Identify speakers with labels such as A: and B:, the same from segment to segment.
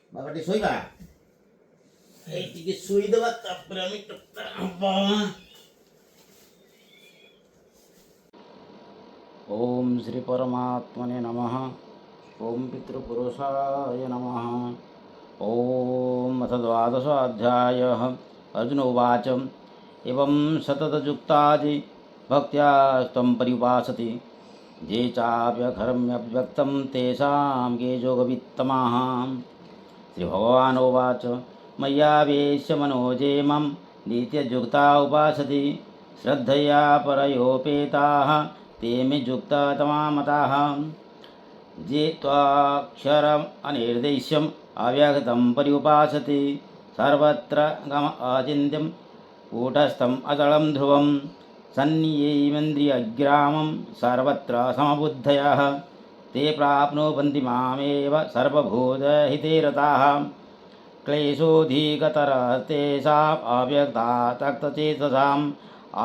A: Bakit soy ba? Tige soy daw at apramit ba? ఓం శ్రీ పరమాత్మనే నమః. ఓం పితృపురుషాయ నమః. ఓం అథ ద్వాదశోऽధ్యాయः. అర్జున ఉవాచ एवं सततयुक्तादि भक्त्या त्वं पर्युपासति ये चाप्यखरम्यव्यक्तं तेषां के योगवित्तमाः. श्रीभगवानुवाच मय्यावेश्य मनोजे मम नित्ययुक्ता उपासति श्रद्धया परयोपेताः ते मे युक्ततमा मताः. ये त्वाक्षरम् अनिर्देश्यम् अव्यक्तं पर्युपासति सर्वत्र गम अचिन्त्यं कूटस्थम् अचलं ध्रुवं सन्नियैवेन्द्रियग्रामं सर्वत्र समबुद्धयः ते प्राप्नुवन्ति मामेव सर्वभूतहिते रताः. क्लेशोऽधिकतरस्तेषाम् अव्यक्तासक्तचेतसाम्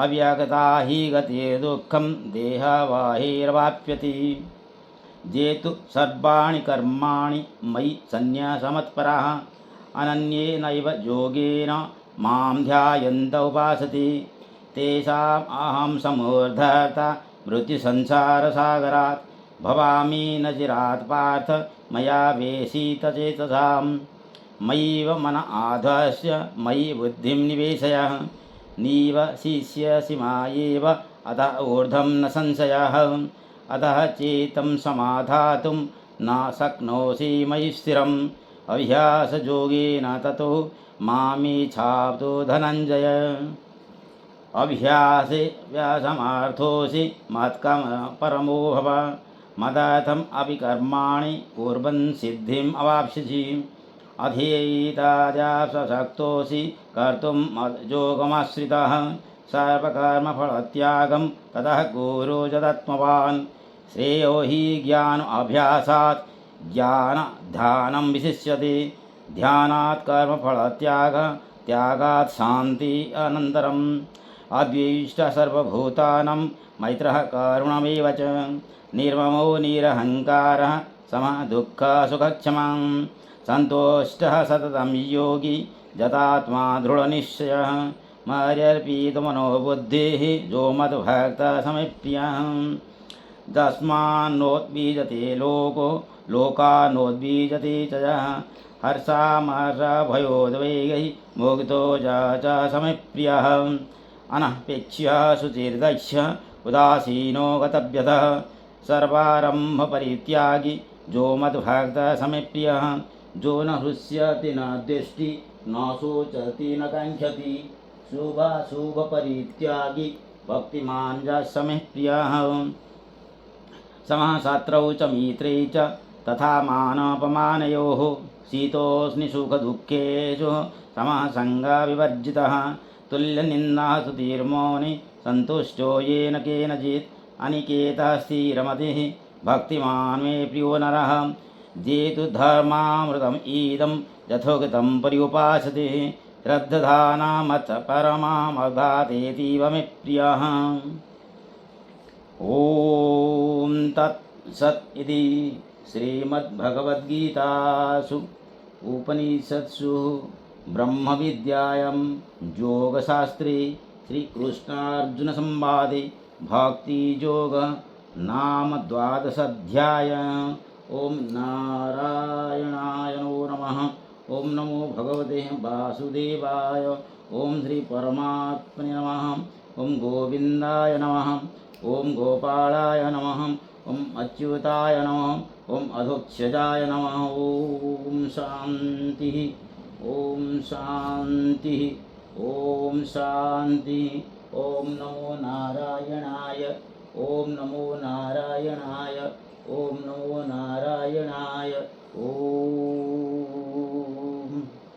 A: अव्यक्ता हि गतिर्दुःखं देहबाहिर्वाप्यति. ये तु सर्वाणि कर्माणि मयि सन्न्यासमत्पराः अनन्येनैव योगेन मां ध्यायन्त उपासते तेषाम् अहं समुद्धर्ता मृत्युसंसारसागरात् भवामि न चिरात् पार्थ मया वेशितचेतसाम्. मयैव मन आधस्य मयि बुद्धिं निवेशय निवसिष्यसि मायैव अतः ऊर्ध्वं न संशयः. अतः चेतं समाधातुं न शक्नोषि मयि स्थिरम् अभ्यासयोगेन ततो मामिच्छाप्तु धनञ्जय. अभ्यासे व्यासमार्थोऽसि मत्कर्मपरमो भव मदर्थम् अपि कर्माणि कुर्वन् सिद्धिम् अवाप्स्यसि. अधीताद्यासक्तोऽसि कर्तुं मद्योगमाश्रितः सर्वकर्मफलत्यागं ततः कुरु यदात्मवान्. श्रेयो हि ज्ञानाभ्यासात् ज्ञानध्यानं विशिष्यते ध्यानात् कर्मफलत्याग त्यागात् शान्ति अनन्तरम्. अद्वेष्टः सर्वभूतानां मैत्रः करुणमेव च निर्ममो निरहङ्कारः समः दुःखसुखक्षमः सन्तुष्टः सततं योगी यतात्मा दृढनिश्चयः मर्यार्पितमनोबुद्धिः यो मद्भक्तः समेप्यः. तस्मान्नोद्बीजते लोको लोकानोद्बीजते च यः हर्षामर्षभयोद्वेगैः मुक्तो च समेप्यः. अनपेक्ष्यः शुचिर्दक्ष्य उदासीनो गतव्यतः सर्वारम्भपरित्यागी जो मद्भक्तः समेप्यः. जो न हृष्यति न द्वेष्टि न शोचति न काङ्क्षति शुभाशुभपरित्यागी भक्तिमान् च समेप्यः. समः शत्रौ च मित्रे च तथा मानापमानयोः शीतोष्णसुखदुःखेषु समः सङ्गविवर्जितः. तुल्यनिन्दास्तुतिर्मौनी सन्तुष्टो येन केनचित् अनिकेतः स्थिरमतिः भक्तिमान् मे प्रियो नरः. ये तु धर्मामृतम् इदं यथोक्तं पर्युपासते श्रद्धानामथ परमामगातेतीव मे प्रियः. ॐ तत्सत् इति श्रीमद्भगवद्गीतासु उपनिषत्सु ब्रह्मविद्यायां योगशास्त्रे श्रीकृष्णार्जुनसंवादे भक्तियोग नाम द्वादशाध्यायः. ॐ नारायणाय नमः. ॐ नमो भगवते वासुदेवाय. ॐ श्री परमात्मने नमः. ॐ गोविन्दाय नमः. ॐ गोपालाय नमः. ॐ अच्युताय नमः. ॐ अधोक्षजाय नमः. ॐ शान्तिः. ॐ शान्तिः. ॐ शान्तिः. ॐ नमो नारायणाय. ॐ नमो नारायणाय. ॐ नमो नारायणाय. ॐ